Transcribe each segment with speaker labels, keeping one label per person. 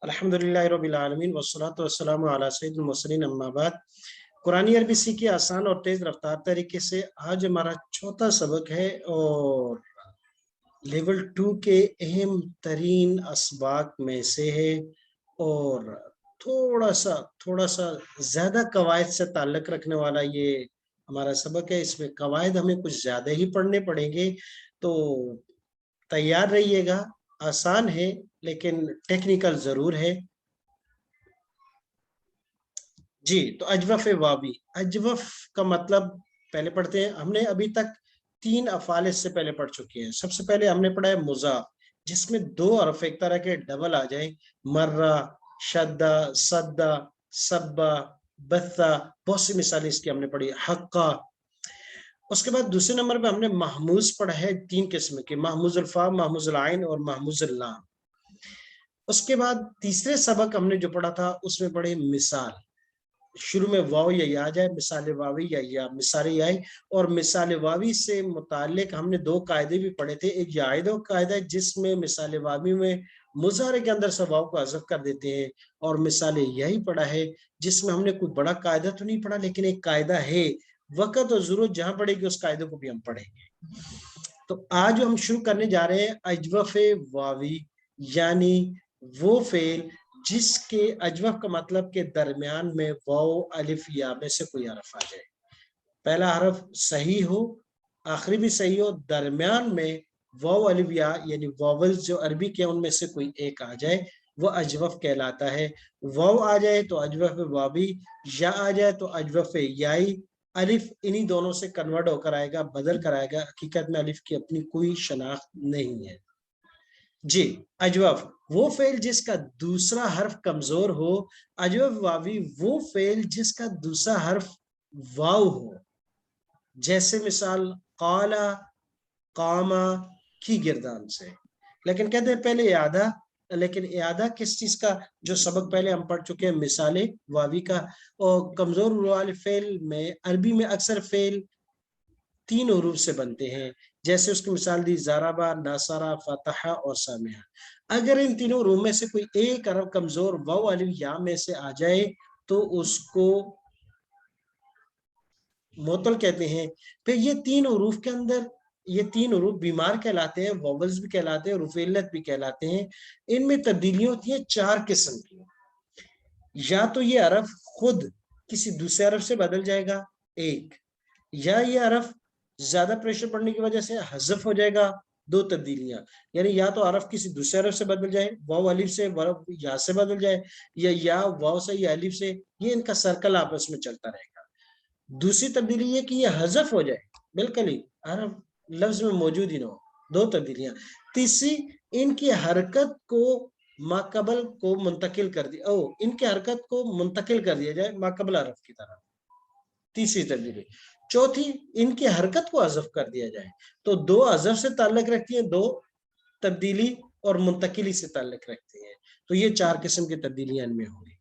Speaker 1: अल्हम्दुलिल्लाह रब्बिल आलमीन वस्सलातु वस्सलामु अला सय्यिदिल मुरसलीन अम्मा बाद। कुरानी अरबी सीखी आसान और तेज रफ्तार तरीके से। आज हमारा चौथा सबक है और लेवल 2 के अहम तरीन असबाक में से है और थोड़ा सा ज्यादा कवायद से ताल्लुक रखने वाला ये हमारा सबक है। इसमें कवायद हमें कुछ ज्यादा ही पढ़ने पड़ेंगे, तो तैयार रहिएगा। आसान है लेकिन टेक्निकल जरूर है। जी, तो अजवफ वावी, अजवफ का मतलब पहले पढ़ते हैं। हमने अभी तक 3 अफ़ाल इससे पहले पढ़ चुके हैं। सबसे पहले हमने पढ़ा है मुज़ाफ, जिसमें 2 हरफ एक तरह के डबल आ जाए, मर्रा, शद्दा, सद्दा, सब्बा, बत्ता। बहुत सी मिसालें इसकी हमने पढ़ी। हक्का। उसके बाद दूसरे नंबर पे हमने महमूज पढ़ा है 3 किस्म के, महमूजुल फा, महमूजुल आइन और महमूजुल लाम। उसके बाद तीसरे सबक हमने जो पढ़ा था उसमें पढ़े मिसाल। शुरू में वाव या या जाए, मिसाल वावी या मिसाल याई। और मिसाल वावी से मुतालिक हमने 2 कायदे भी पढ़े थे। एक याइदो कायदा है जिसमें मिसाल वावी में मुजारे के अंदर से वाव को हज़फ कर देते हैं, और मिसाल यही पढ़ा है जिसमें हमने कोई बड़ा कायदा तो नहीं पढ़ा, लेकिन एक कायदा है, वक़्त और जरूरत जहां पड़ेगी उस कायदे को भी हम पढ़ेंगे। तो आज हम शुरू करने जा रहे हैं अजवफ वावी, यानी वो फेल जिसके अजवफ का मतलब के दरमियान में वाव, अलिफ, या में से कोई हरफ आ जाए। पहला हरफ सही हो, आखिरी भी सही हो, दरमियान में वाव, अलिफ, या यानी वावल्स जो अरबी के उनमें से कोई एक आ जाए, वो अजवफ कहलाता है। वाव आ जाए तो अजवफ वावी, या आ जाए तो अजवफ याई। अलिफ इन्हीं दोनों से कन्वर्ट होकर आएगा, बदल कर आएगा। हकीकत में अलिफ की अपनी कोई शनाख्त नहीं है। जी, अजवफ वो फेल जिसका दूसरा हर्फ कमजोर हो। अजवफ वावी वो फेल जिसका दूसरा हर्फ वाव हो। जैसे मिसाल काला, कामा की गिरदान से। लेकिन कहते हैं पहले यादा, लेकिन यादा किस चीज का? जो सबक पहले हम पढ़ चुके हैं, मिसाले वावी का। और कमजोर वाले फेल में अरबी में अक्सर फेल 3 हरूफ से बनते हैं। जैसे उसकी मिसाल दी ज़ाराबा, नासारा, फतहा और सामिया। अगर इन तीनों हरूफ में से कोई एक हरफ कमजोर वाव, अलिफ, या में से आ जाए तो उसको मोतल कहते हैं। फिर ये 3 हरूफ के अंदर ये 3 हरूफ बीमार कहलाते हैं, वॉवल्स भी कहलाते हैं, रुफेलत भी कहलाते हैं। इनमें तब्दीलियां होती हैं 4 किस्म की। या तो ये हरफ खुद किसी दूसरे हरफ से बदल जाएगा, एक, या ये हरफ ज्यादा प्रेशर पड़ने की वजह से हज़फ हो जाएगा, 2 तब्दीलियां। यानी या तो हरफ किसी दूसरे हरफ से बदल जाए, वाव अलिफ से वाव या से बदल जाए, या वाव से या अलिफ से। ये इनका सर्कल आपस में चलता रहेगा। दूसरी तब्दीली ये कि ये हज़फ हो जाए, बिल्कुल ही हरफ लफ्ज में मौजूद ही ना हो, 2 तब्दीलियां। तीसरी, इनकी हरकत को माकबल को मुंतकिल कर दिया, इनकी हरकत को मुंतकिल कर दिया जाए माकबल हरफ की तरफ, तीसरी तब्दीली। चौथी, इनकी हरकत को हज़फ कर दिया जाए। तो 2 हज़फ से ताल्लुक रखती है, 2 तब्दीली और मुंतकिली से ताल्लुक रखती है। तो ये 4 किस्म की तब्दीलियां इनमें होंगी।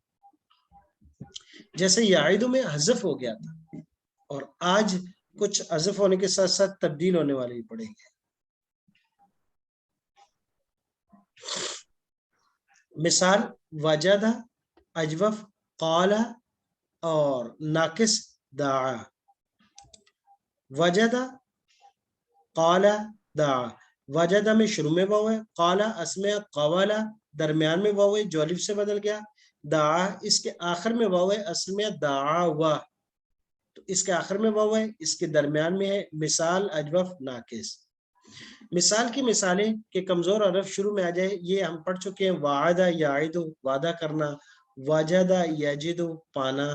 Speaker 1: जैसे याइदु में हज़फ हो गया था, और आज कुछ हज़फ होने के साथ साथ तब्दील होने वाले भी पड़ेंगे। मिसाल वजदा, अजवफ काला और नाकिस दाआ। वजदा, काला, दाआ। वजदा में शुरू में वाव है, काला असमे कवाला दरमियान में वाव है जो अलिफ से बदल गया, दाआ इसके आखिर में वाव है, असल में दाआ, तो इसके आखिर में वाव है, इसके दरमियान में है। मिसाल अजवफ नाकिस। मिसाल की मिसालें के कमजोर हरफ शुरू में आ जाए, ये हम पढ़ चुके हैं। वादा याइदु वादा करना, वजदा यजिदु पाना,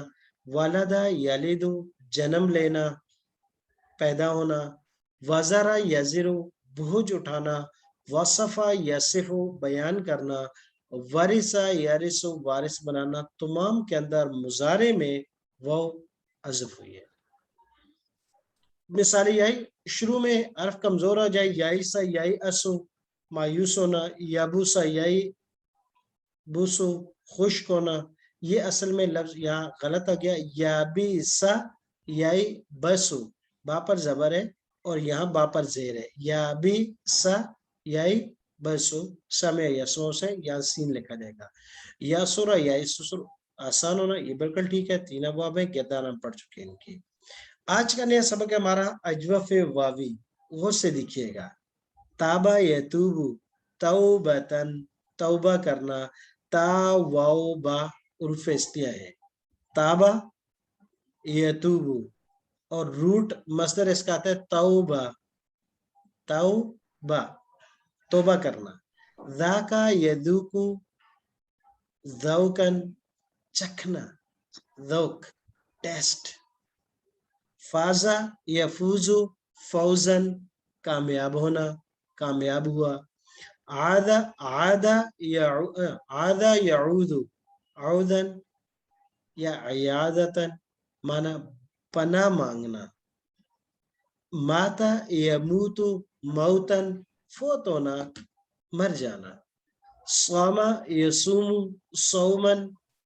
Speaker 1: वलदा यलिदु जन्म लेना, पैदा होना, वजरा यजिरु बोझ उठाना, वसफा यसिफु बयान करना, वरिसा यरिसु वारिस बनाना। तमाम के अंदर मुजारे में वाव हज़फ हुई है। मिसाल यही शुरू में हरफ कमजोर हो जाए, याई सा याई असु, मायूस होना, याबूसा याई बूसु खुश्क होना। ये असल में लफ्ज यहाँ गलत हो गया, याबीसा याई बसु, बा पर जबर है और यहाँ बा पर जेर है, याबीसा याई बसु, समय यसो से या सीन लिखा जाएगा। यासुरा या इसुर, आसान होना, ये बिल्कुल ठीक है। 3 अबवाब है, किरदार हम पढ़ चुके हैं इनकी। आज का नया सबक है हमारा अजवफ वावी, वो से दिखिएगा। ताबा यतूबु, तौबतन, तौबा करना, तावबा उर्फ इस्तिया है। ताबा यतूबु, और रूट मसदर इसका आता है तौबा, तौबा, तौबा करना। ज़ाका यदूकु, ज़ौकन, चखना, ज़ौक, टेस्ट। फाजा यफूजु, फौजन, कामयाब होना, कामयाब हुआ। आदा आदा आदा यऊदु, औदन या अयादतन, माना पना मांगना। माता यमूतु, मौतन, फोत होना, मर जाना। स्वामा यसुमु, सौमन,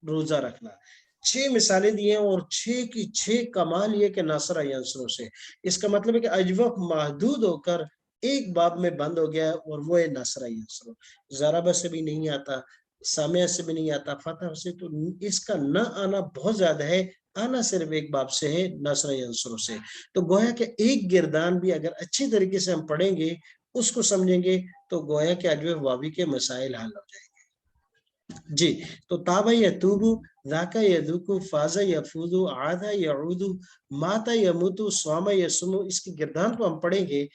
Speaker 1: रोजा रखना। 6 मिसालें दी हैं और 6 की 6 कमाल ये कि नासरा अंसरों से। इसका मतलब है कि अजवफ महदूद होकर एक बाब में बंद हो गया और वो है नासरा अंसरों। ज़राबा से भी नहीं आता, सामिया से भी नहीं आता, फतह से, तो इसका न आना बहुत ज्यादा है, आना सिर्फ एक बाब से है, नासरा अंसरों से। तो गोया कि एक गिरदान भी अगर अच्छी तरीके से हम पढ़ेंगे, उसको समझेंगे, तो गोया के अजवफ वावी के मसाइल हल हो जाएंगे। जी, तो ताबा यतूबु, ज़ाका यदुकु, फाजा यफूदु, आदा यऊदु, माता यमुतु, स्वामा यसुमु, इसकी गिरदान को हम पढ़ेंगे।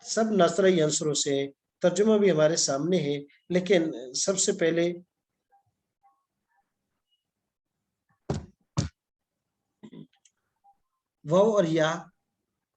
Speaker 1: सब नसर यंसरों से, तर्जुमा भी हमारे सामने है, लेकिन सबसे पहले वाव और या।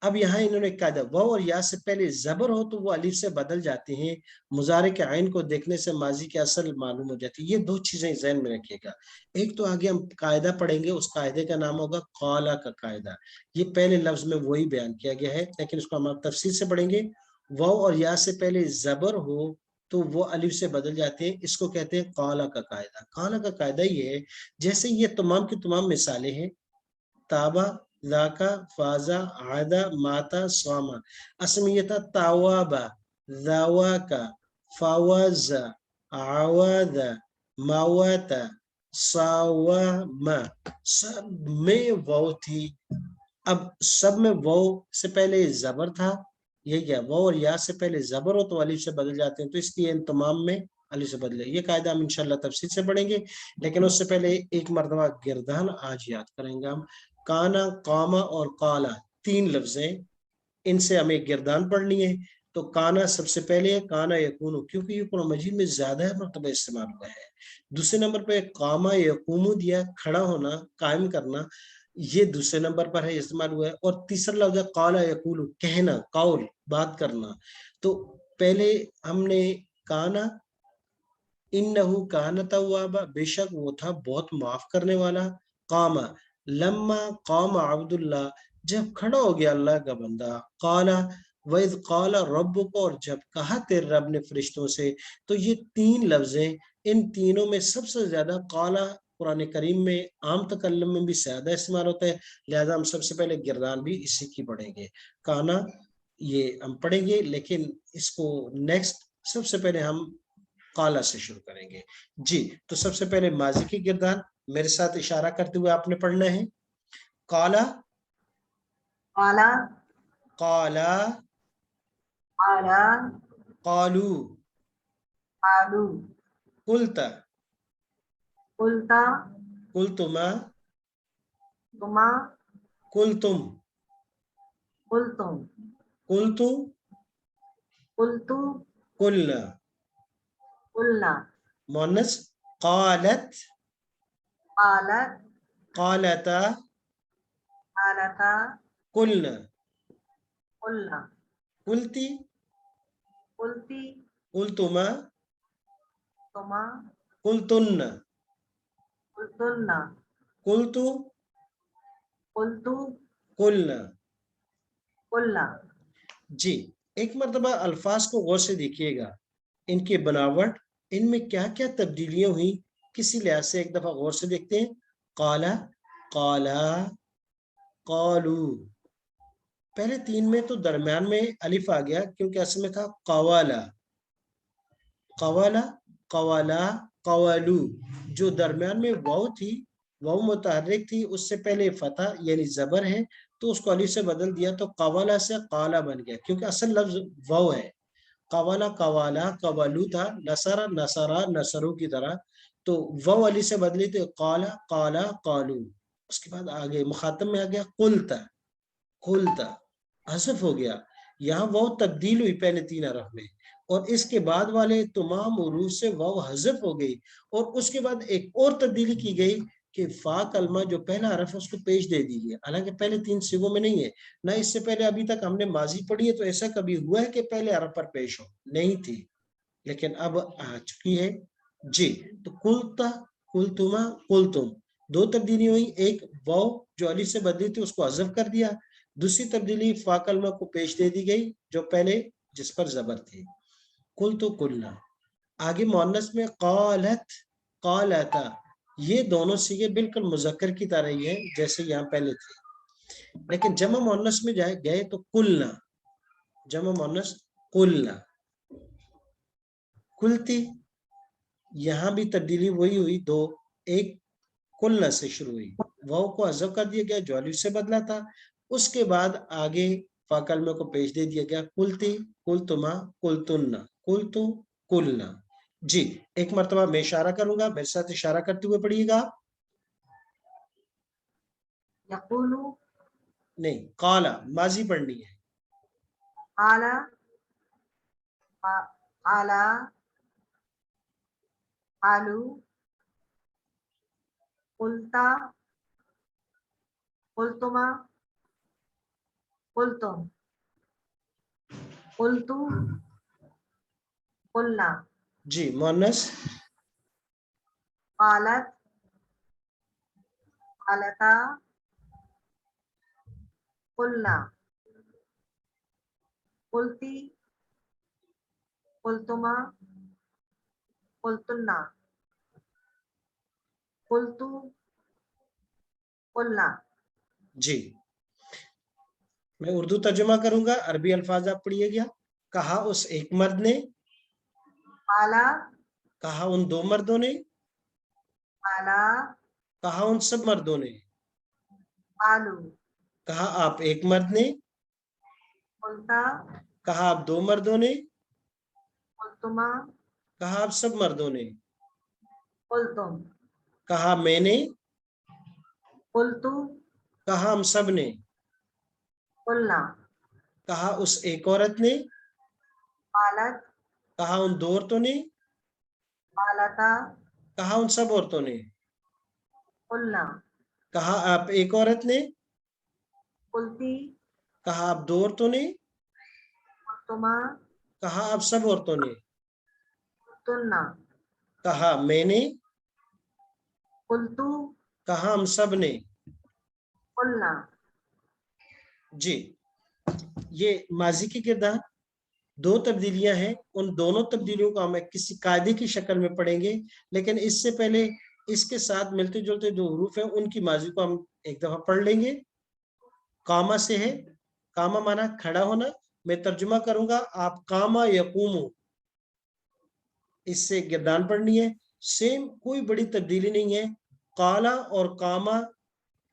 Speaker 1: अब यहाँ इन्होंने कायदा, वाव और या से पहले जबर हो तो वो अलिफ से बदल जाते हैं। मुजारे के आइन को देखने से माजी की असल मालूम हो जाती है। ये 2 चीजें ज़हन में रखिएगा। एक तो आगे हम कायदा पढ़ेंगे, उस कायदे का नाम होगा कौला का कायदा। ये पहले लफ्ज में वही बयान किया गया है, लेकिन उसको हम तफसील से पढ़ेंगे। वाव और या से पहले जबर हो तो वो अलिफ से बदल जाते हैं, इसको कहते हैं कौला का कायदा। कौला का कायदा ये है, जैसे ये तमाम की तमाम मिसालें हैं, ताबा, ज़ाका, फाजा, आदा, माता, स्वामा। असल में ये था तावाबा, ज़ावाका, फावाजा, आवादा, मावाता, सावामा। सब में वाव थी। अब सब में वाव से पहले जबर था, ये क्या वाव और या से पहले जबर हो तो अलिफ से बदल जाते हैं, तो इसलिए इन तमाम में अलिफ से बदले। ये कायदा हम इंशाल्लाह तफसील से पढ़ेंगे, लेकिन उससे पहले एक मरतबा गिरदान आज याद करेंगे हम। काना, कामा और काला 3 लफ्ज हैं, इनसे हमें गिरदान पढ़नी है। तो काना सबसे पहले है, काना यकूनु, क्योंकि ये कुरान मजीद में ज्यादा मरतबा इस्तेमाल हुआ है। दूसरे नंबर पे कामा यकूमु दिया, खड़ा होना, कायम करना, ये दूसरे नंबर पर है, इस्तेमाल हुआ है। और तीसरा लफ्ज है काला यकूलु, कहना, कौल, बात करना। तो पहले हमने काना, इन्नहु कान तव्वाबा, बेशक वो था बहुत माफ करने वाला। कामा, लम्मा कामा अब्दुल्ला, जब खड़ा हो गया अल्लाह का बंदा। काला, वैद काला रब्बुक, और जब कहा तेरे रब ने फरिश्तों से। तो ये 3 लफ्ज हैं, इन तीनों में सबसे ज्यादा काला कुरान करीम में आम तकल्लुम में भी ज्यादा इस्तेमाल होता है, लिहाजा हम सबसे पहले गिरदान भी इसी की पढ़ेंगे। काना ये हम पढ़ेंगे, लेकिन इसको नेक्स्ट सबसे पहले हम काला से शुरू करेंगे। जी, तो सबसे पहले माजी की गिरदान मेरे साथ इशारा करते हुए आपने पढ़ना है। काला,
Speaker 2: काला,
Speaker 1: काला,
Speaker 2: काला,
Speaker 1: कालू,
Speaker 2: कालू,
Speaker 1: कुलता,
Speaker 2: कुलता,
Speaker 1: कुलतुमा,
Speaker 2: तुमा,
Speaker 1: कुलतुम,
Speaker 2: कुलतुम,
Speaker 1: कुलतु,
Speaker 2: कुलतु,
Speaker 1: कुलना।
Speaker 2: कुलना।
Speaker 1: मोनस कालत,
Speaker 2: कालत,
Speaker 1: कालता,
Speaker 2: कालता,
Speaker 1: कुलना।
Speaker 2: कुलना।
Speaker 1: कुलती,
Speaker 2: कुलती,
Speaker 1: कुलतुमा,
Speaker 2: तुमा,
Speaker 1: कुलतुन्ना,
Speaker 2: कुलतुलना,
Speaker 1: कुलतु,
Speaker 2: कुलतु,
Speaker 1: कुलना।
Speaker 2: कुलना।
Speaker 1: जी, एक मरतबा अल्फाज को गौर से देखिएगा, इनकी बनावट, इनमें क्या क्या तब्दीलियां हुई, किसी लिहाज से एक दफा गौर से देखते हैं। काला, काला, कालू। पहले 3 में तो दरमियान में अलिफ आ गया, क्योंकि असल में था कवाला। कवाला, कवाला, कवालू, जो दरमियान में वाव थी, वाव मुतहर्रिक थी, उससे पहले फतह यानी जबर है, तो उसको अलिफ से बदल दिया तो कवाला से काला बन गया, क्योंकि असल लफ्ज वाव है। कवाला, कवाला, कवालू था, नसरा, नसरा, नसरू की तरह, तो वाव अलिफ से बदली तो काला, काला, कालू। उसके बाद आगे मुखातब में आ गया कुलता, कुलता, हसफ हो गया। यहाँ वाव तब्दील हुई पहले 3 हरफ में, और इसके बाद वाले तमाम उरूफ से वाव हजफ हो गई, और उसके बाद एक और तब्दीली की गई कि फा कलमा जो पहला हरफ है उसको पेश दे दी गई, हालांकि पहले 3 सिगों में नहीं है ना। इससे पहले अभी तक हमने माजी पढ़ी है तो ऐसा कभी हुआ है कि पहले हरफ पर पेश हो, नहीं थी, लेकिन अब आ चुकी है। जी, तो कुलता, कुलतुमा, कुलतुम, 2 तब्दीली हुई। एक वाव जो अली से बदली थी उसको हजफ कर दिया, दूसरी तब्दीली फा कलमा को पेश दे दी गई जो पहले जिस पर जबर थी। कुल तो कुलना। आगे मोहन्नस में कालत, कालता, ये दोनों सीगे बिल्कुल मुजक्कर की तरह ही है जैसे यहाँ पहले थे, लेकिन जमा मोहन्नस में जाए गए तो कुलना, जमा मोहन्नस कुलना, कुलती, यहाँ भी तब्दीली वही हुई दो, एक कुलना से शुरू हुई, वाव को हज़फ कर दिया गया जो अलिफ से बदला था, उसके बाद आगे फा कलमे को पेश दे दिया गया, कुलती, कुलतुमा, कुलतुन्ना, कुलतु, कुलना। जी, एक मर्तबा मैं इशारा करूंगा, मेरे साथ इशारा करते हुए पढ़िएगा।
Speaker 2: यक़ूलु,
Speaker 1: नहीं, काला माजी पढ़नी है।
Speaker 2: आला, आला, आलू, कुलता, कुलतुमा, कुलतुम, कुलतु, कुलना,
Speaker 1: जी, मुअन्नस,
Speaker 2: कालत, कालता, कुलना, कुलती, कुलतुमा, कुलतुन्ना, कुलतु, कुलना।
Speaker 1: जी, मैं उर्दू तर्जुमा करूंगा, अरबी अल्फाज आप पढ़िएगा। कहा उस एक मर्द ने,
Speaker 2: आला,
Speaker 1: कहा उन 2 मर्दों ने,
Speaker 2: आला,
Speaker 1: कहा उन सब मर्दों ने,
Speaker 2: आलू,
Speaker 1: कहा आप एक मर्द ने,
Speaker 2: कुलता,
Speaker 1: कहा आप 2 मर्दों ने,
Speaker 2: कुलतुमा,
Speaker 1: कहा आप सब मर्दों ने,
Speaker 2: कुलतुम,
Speaker 1: कहा मैंने,
Speaker 2: कुलतु,
Speaker 1: कहा हम सब ने,
Speaker 2: कुलना,
Speaker 1: कहा उस एक औरत ने,
Speaker 2: कालत,
Speaker 1: कहा उन 2 औरतों ने,
Speaker 2: कालता,
Speaker 1: कहा उन सब औरतों ने,
Speaker 2: कुलना,
Speaker 1: कहा आप एक औरत ने,
Speaker 2: कुलती,
Speaker 1: कहा आप 2 औरतों ने,
Speaker 2: कुलतुमा,
Speaker 1: कहा आप सब औरतों ने,
Speaker 2: कुलतुन्ना,
Speaker 1: कहा मैंने,
Speaker 2: कुलतु,
Speaker 1: कहा हम सब ने।
Speaker 2: कुलना।
Speaker 1: जी, ये माजी के किरदार 2 तब्दीलियां हैं, उन दोनों तब्दीलियों को हम किसी कायदे की शक्ल में पढ़ेंगे, लेकिन इससे पहले इसके साथ मिलते जुलते जो हरूफ हैं उनकी माजी को हम एक दफा पढ़ लेंगे। कामा से है, कामा माना खड़ा होना, मैं तर्जुमा करूंगा, आप कामा यकूमु, इससे गिरदान पढ़नी है। सेम, कोई बड़ी तब्दीली नहीं है, काला और कामा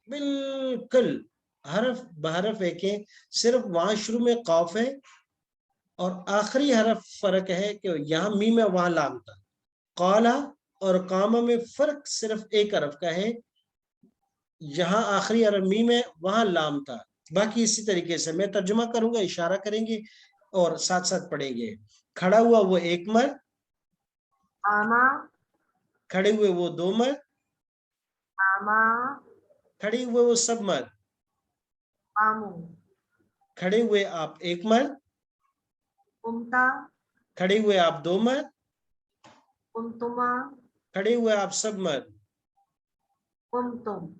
Speaker 1: बिल्कुल हरफ बहरफ एक है, सिर्फ वहां शुरू में कौफ है और आखिरी हरफ फर्क है कि यहाँ मीम है वहां लाम था। काला और कामा में फर्क सिर्फ एक हरफ का है, यहाँ आखिरी हरफ मीम है वहां लाम था। बाकी इसी तरीके से मैं तर्जुमा करूंगा, इशारा करेंगे और साथ साथ पढ़ेंगे। खड़ा हुआ वो एक मर्द,
Speaker 2: आमा,
Speaker 1: खड़े हुए वो 2 मर्द,
Speaker 2: आमा,
Speaker 1: खड़े हुए वो सब मर्द,
Speaker 2: आमू,
Speaker 1: खड़े हुए आप एक मर्द,
Speaker 2: कुमता,
Speaker 1: खड़े हुए आप 2 मर्द,
Speaker 2: कुमतुमा,
Speaker 1: खड़े हुए आप सब मर्द,
Speaker 2: कुमतुम,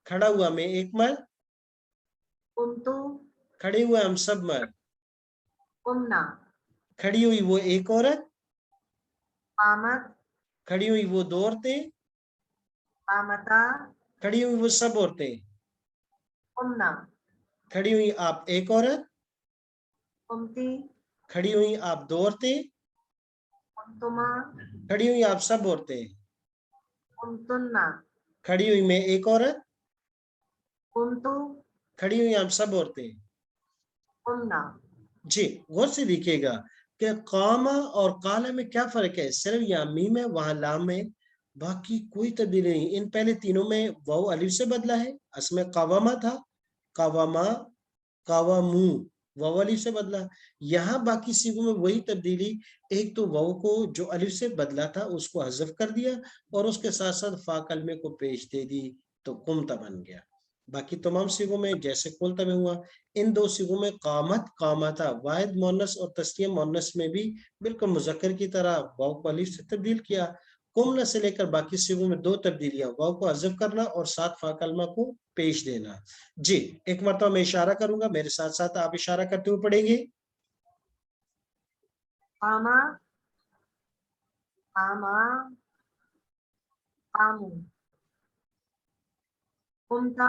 Speaker 1: खड़ा हुआ मैं एक मर्द,
Speaker 2: कुमतु,
Speaker 1: खड़े हुए हम सब मर्द,
Speaker 2: कुमना,
Speaker 1: खड़ी हुई वो एक औरत,
Speaker 2: आमद,
Speaker 1: खड़ी हुई वो 2 औरतें,
Speaker 2: आमता,
Speaker 1: खड़ी हुई वो सब औरतें,
Speaker 2: कुमना,
Speaker 1: खड़ी हुई आप एक औरत,
Speaker 2: कुमती,
Speaker 1: खड़ी हुई आप 2 औरतें,
Speaker 2: कुंतुमा
Speaker 1: खड़ी हुई आप सब औरतें,
Speaker 2: कुंतुन्ना
Speaker 1: खड़ी हुई में एक औरत,
Speaker 2: कुंतु
Speaker 1: खड़ी हुई आप सब औरतें।
Speaker 2: कुन्ना
Speaker 1: जी, गौर से देखिएगा कि कामा और काला में क्या फर्क है, सिर्फ यहाँ मीम है वहां लाम है, बाकी कोई तब्दीली नहीं। इन पहले तीनों में वाव अलिफ से बदला है, असमें कावामा था, कावामा, कावामू, वाव अलिफ से बदला। यहाँ बाकी सीगों में वही तब्दीली, एक तो वाव को जो अलिफ से बदला था उसको हज़फ कर दिया और उसके साथ साथ फा कलमे को पेश दे दी, तो कुमता बन गया। बाकी तमाम सीगों में जैसे कुलता में हुआ। इन दो सीगों में कामत, कामता, वाहिद मोनस और तस्नीय मोनस में भी बिल्कुल मुज़क्कर की तरह वाव को अलिफ से तब्दील किया। कुमना से लेकर बाकी सीगों में दो तब्दीलियां, वाव को हज़फ करना और साथ फा कलमा को पेश देना। जी, एक मरतबा मैं इशारा करूंगा, मेरे साथ साथ आप इशारा करते हुए पढ़ेंगे।
Speaker 2: कामा कामा कामु कुंता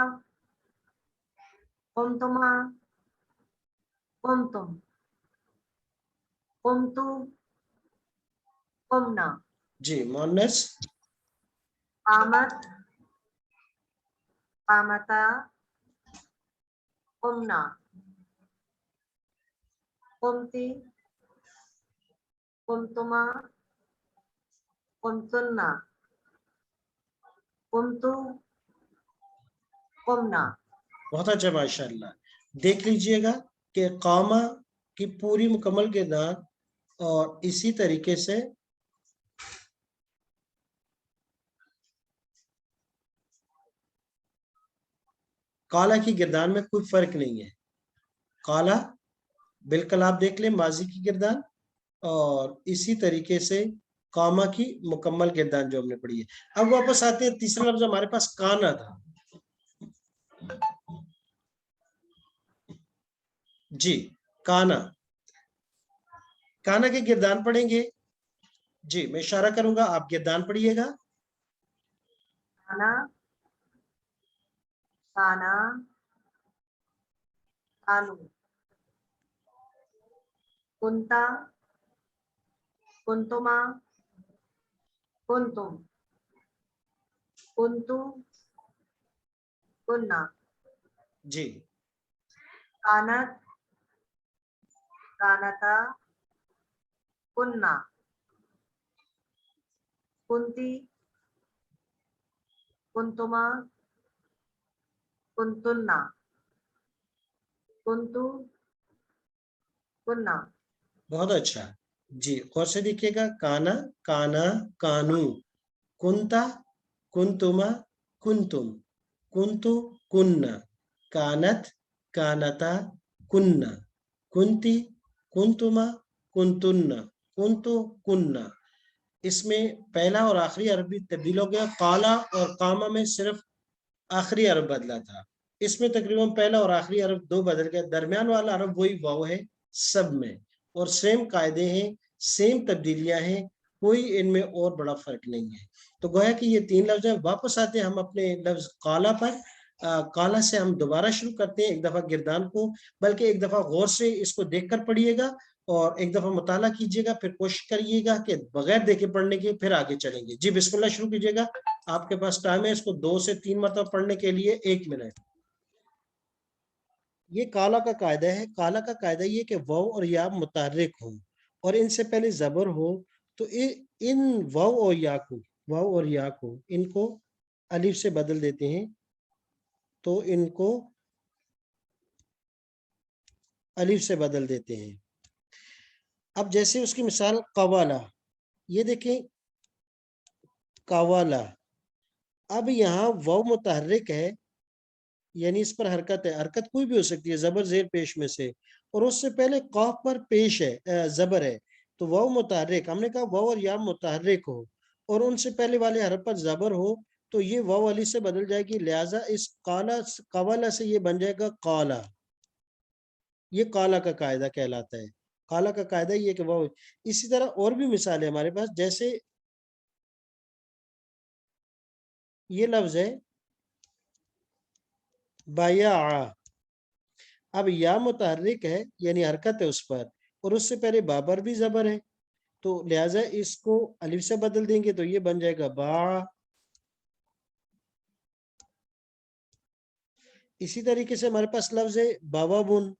Speaker 2: कुंतुमा कुंतुम कुंतु कुम्ना
Speaker 1: जी, मोनस,
Speaker 2: कामत कामता कुम्ना कुमती कुंतुमा कुंतुन्ना कुंतु कुम्ना।
Speaker 1: बहुत अच्छा, माशाअल्लाह। देख लीजिएगा कि कामा की पूरी मुकम्मल गिरदान और इसी तरीके से काला की गिरदान में कोई फर्क नहीं है। काला बिल्कुल आप देख लें माजी की गिरदान, और इसी तरीके से कामा की मुकम्मल गिरदान जो हमने पढ़ी है। अब वापस आते हैं, तीसरा लफ्ज हमारे पास काना था। जी, काना, काना के गिरदान पढ़ेंगे। जी, मैं इशारा करूंगा, आप गिरदान पढ़िएगा।
Speaker 2: काना काना कानु कुंता कुंतुमा कुंतुम कुंतु कुन्ना
Speaker 1: जी,
Speaker 2: कानत कानता कुन्ना कुंती कुंतुमा कुंतुन्ना कुंतु कुन्ना।
Speaker 1: बहुत अच्छा। जी, गौर से देखिएगा, काना, काना, कानू, कुंता, कुंतुमा, कुंतुम, कुंतु, कुन्ना, कानत, कानता, कुन्ना, कुंती, कुंतुमा, कुंतुन्ना, कुंतु, कुन्ना। इसमें पहला और आखिरी हर्फ भी तब्दील हो गया। काला और कामा में सिर्फ आखिरी हर्फ बदला था। इसमें तकरीबन पहला और आखिरी हर्फ दो बदल गया, दरमियान वाला हर्फ वही वाव है सब में, और सेम कायदे हैं, सेम तब्दीलियां हैं, कोई इनमें और बड़ा फर्क नहीं है। तो गोया कि ये तीन लफ्ज हैं। वापस आते हैं हम अपने लफ्ज काला पर। काला से हम दोबारा शुरू करते हैं, एक दफा गिरदान को, बल्कि एक दफा गौर से इसको देखकर पढ़िएगा और एक दफा मुताला कीजिएगा, फिर कोशिश करिएगा कि बगैर देखे पढ़ने के फिर आगे चलेंगे। जी, बिस्मिल्लाह शुरू कीजिएगा, आपके पास टाइम है इसको 2 से 3 मरतबा पढ़ने के लिए, 1 मिनट। ये काला का कायदा है। काला का कायदा ये कि वाव और या मुतहर्रिक हो और इनसे पहले जबर हो, तो इन वाव और या को इनको अलिफ से बदल देते हैं, तो इनको अलिफ से बदल देते हैं। अब जैसे उसकी मिसाल कवाला, ये देखें कवाला, अब यहाँ वाव मुतहर्रिक है, यानी इस पर हरकत है, हरकत कोई भी हो सकती है जबर जेर पेश में से, और उससे पहले कॉफ पर पेश है, जबर है, तो वाव मुतहर्रिक, हमने कहा वाव और या मुतहर्रिक हो और उनसे पहले वाले हरफ पर जबर हो, तो ये वाव अली से बदल जाएगी, लिहाजा इस काला कवाला से ये बन जाएगा काला। ये काला का कायदा कहलाता है। काला का कायदा ये कि वाव। इसी तरह और भी मिसाल है हमारे पास, जैसे ये लफ्ज है बाया, अब या मुतहर्रिक है यानी हरकत है उस पर, और उससे पहले बाबर भी जबर है, تو لہٰذا اس کو الف سے بدل دیں گے تو یہ بن جائے گا با. اسی طریقے سے ہمارے پاس لفظ ہے باوابن.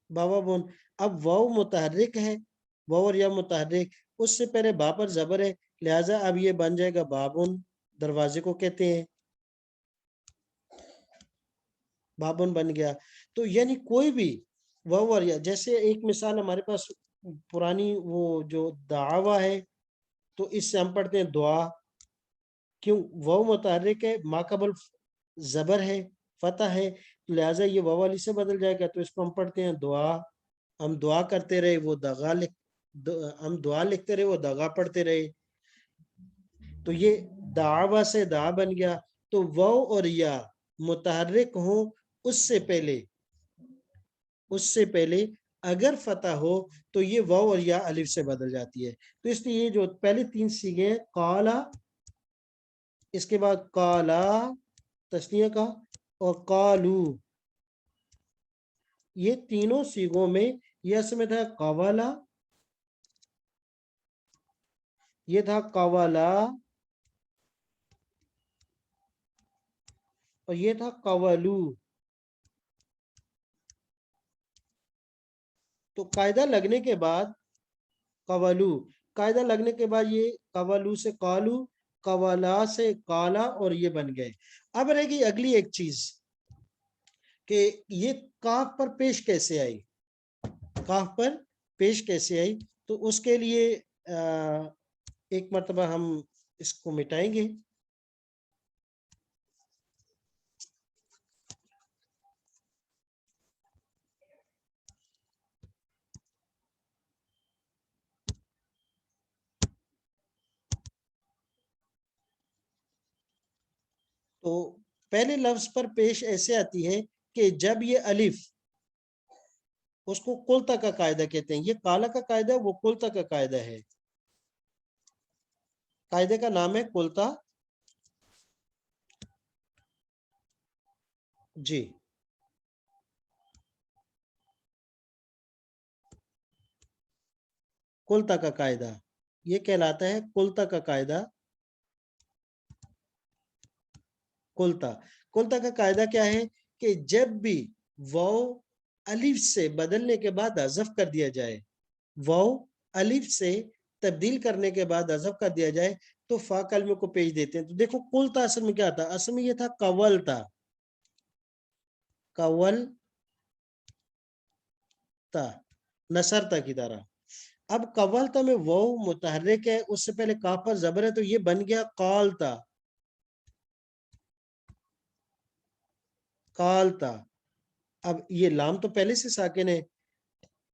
Speaker 1: باوابن. اب واو متحرک ہے، واو اور یا متحرک، اس سے پہلے با پر زبر ہے، لہٰذا اب یہ بن جائے گا بابن. دروازے کو کہتے ہیں، بابن بن گیا. تو یعنی کوئی بھی واو اور یا، جیسے ایک مثال ہمارے پاس پرانی وہ جو دعویٰ ہے تو اس سے ہم پڑھتے ہیں دعا. کیوں؟ واو متحرک ہے، ما قبل زبر ہے، فتح ہے، لہٰذا یہ واو علی سے بدل جائے گا تو اس کو ہم پڑھتے ہیں دعا. ہم دعا کرتے رہے وہ دغا ہم دعا لکھتے رہے وہ دغا پڑھتے رہے. تو یہ دعویٰ سے دعا بن گیا. تو واو اور یا متحرک ہوں اس سے پہلے اگر فتح ہو تو یہ واو اور یا الف سے بدل جاتی ہے. تو اس لیے یہ جو پہلے 3 صیغے ہیں، قالا، اس کے بعد قالا تثنیہ کا، اور قالو، یہ تینوں صیغوں میں یہ اصل میں تھا قوالا، یہ تھا قوالا، اور یہ تھا قولو. تو قاعدہ لگنے کے بعد قولو، قاعدہ لگنے کے بعد یہ قولو سے قالو، قوالا سے قالا، اور یہ بن گئے. اب رہے گی اگلی ایک چیز کہ یہ کاف پر پیش کیسے آئی، کاف پر پیش کیسے آئی. تو اس کے لیے ایک مرتبہ ہم اس کو مٹائیں گے. تو پہلے لفظ پر پیش ایسے آتی ہے کہ جب یہ الف، اس کو قلتا کا قاعدہ کہتے ہیں. یہ قالا کا قاعدہ ہے، وہ قلتا کا قاعدہ ہے. قاعدے کا نام ہے قلتا. جی، قلتا کا قاعدہ یہ کہلاتا ہے قلتا کا قاعدہ. قلتا، قلتا کا قاعدہ کیا ہے کہ جب بھی واو الف سے بدلنے کے بعد حذف کر دیا جائے، واو الف سے تبدیل کرنے کے بعد حذف کر دیا جائے تو فا کلمے کو پیش دیتے ہیں. تو دیکھو قلتا اصل میں کیا تھا، اصل میں یہ تھا قولتا، قولتا، نصرتا کی طرح. اب قولتا میں واو متحرک ہے، اس سے پہلے کاف پر زبر ہے، تو یہ بن گیا قالتا، قالتا. اب یہ لام تو پہلے سے ساکن ہے.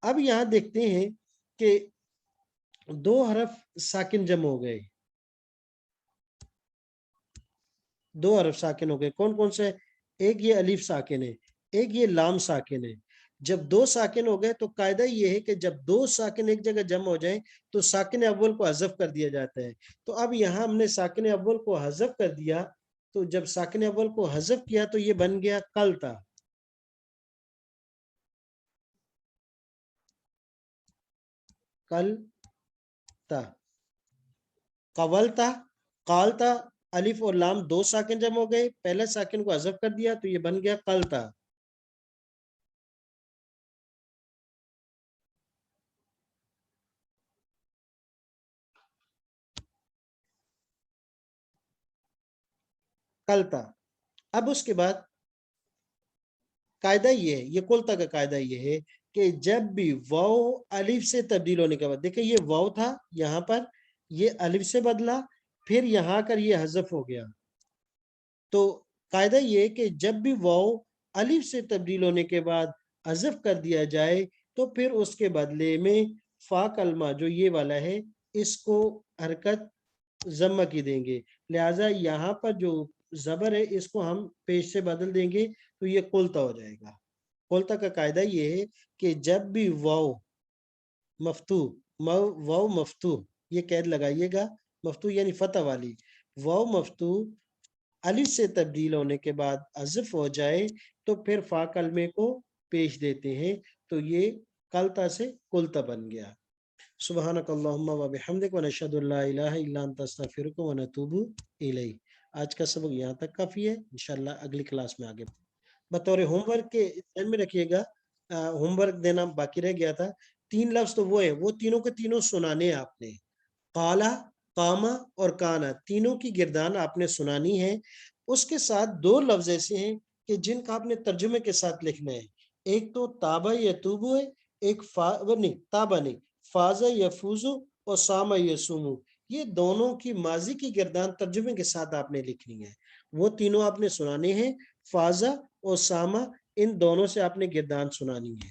Speaker 1: اب یہاں دیکھتے ہیں کہ 2 حرف ساکن جمع ہو گئے، 2 حرف ساکن ہو گئے. کون کون سے؟ ایک یہ الف ساکن ہے، ایک یہ لام ساکن ہے. جب 2 ساکن ہو گئے تو قاعدہ یہ ہے کہ جب 2 ساکن ایک جگہ جمع ہو جائیں تو ساکن اول کو حذف کر دیا جاتا ہے. تو اب یہاں ہم نے ساکن اول کو حذف کر دیا، تو جب ساکن اول کو حذف کیا تو یہ بن گیا قلتا. قلتا، قولتا، قالتا، الف اور لام 2 ساکن جمع ہو گئے، پہلے ساکن کو حذف کر دیا تو یہ بن گیا قلتا. قلتا. اب اس کے بعد قاعدہ یہ ہے، یہ قلتا کا قاعدہ یہ ہے کہ جب بھی واو الف سے تبدیل ہونے کے بعد، دیکھیں یہ واو تھا یہاں پر، یہ الف سے بدلا، پھر یہاں کر یہ حذف ہو گیا. تو قاعدہ یہ ہے کہ جب بھی واو الف سے تبدیل ہونے کے بعد حذف کر دیا جائے تو پھر اس کے بدلے میں فا کلمہ جو یہ والا ہے اس کو حرکت ضمہ کی دیں گے. لہٰذا یہاں پر جو زبر ہے اس کو ہم پیش سے بدل دیں گے تو یہ قلتا ہو جائے گا. قلتا کا قاعدہ یہ ہے کہ جب بھی واو مفتوح، واو مفتوح، یہ قید لگائیے گا، مفتوح یعنی فتح والی، واو مفتوح الف سے تبدیل ہونے کے بعد حذف ہو جائے تو پھر فا کلمے کو پیش دیتے ہیں، تو یہ کلتا سے کلتا بن گیا۔ سبحانک اللہم و بحمدک و نشہد ان لا الہ الا انت استغفرک و نتوب الیک۔ آج کا سبق یہاں تک کافی ہے، انشاءاللہ اگلی کلاس میں آگے بطور ہوم ورک کے ذہن میں رکھیے گا، ہوم ورک دینا باقی رہ گیا تھا۔ 3 لفظ تو وہ ہیں، وہ تینوں کے تینوں سنانے ہیں آپ نے، قالا، قاما اور کانا، تینوں کی گردان آپ نے سنانی ہے۔ اس کے ساتھ 2 لفظ ایسے ہیں کہ جن کا آپ نے ترجمے کے ساتھ لکھنا ہے، ایک تو تابا یتوبو ہے، ایک نہیں تابا نہیں، فازا یفوزو اور ساما یسومو، یہ دونوں کی ماضی کی گردان ترجمے کے ساتھ آپ نے لکھنی ہے، وہ تینوں آپ نے سنانے ہیں۔ فازا اور ساما ان دونوں سے آپ نے گردان سنانی ہے۔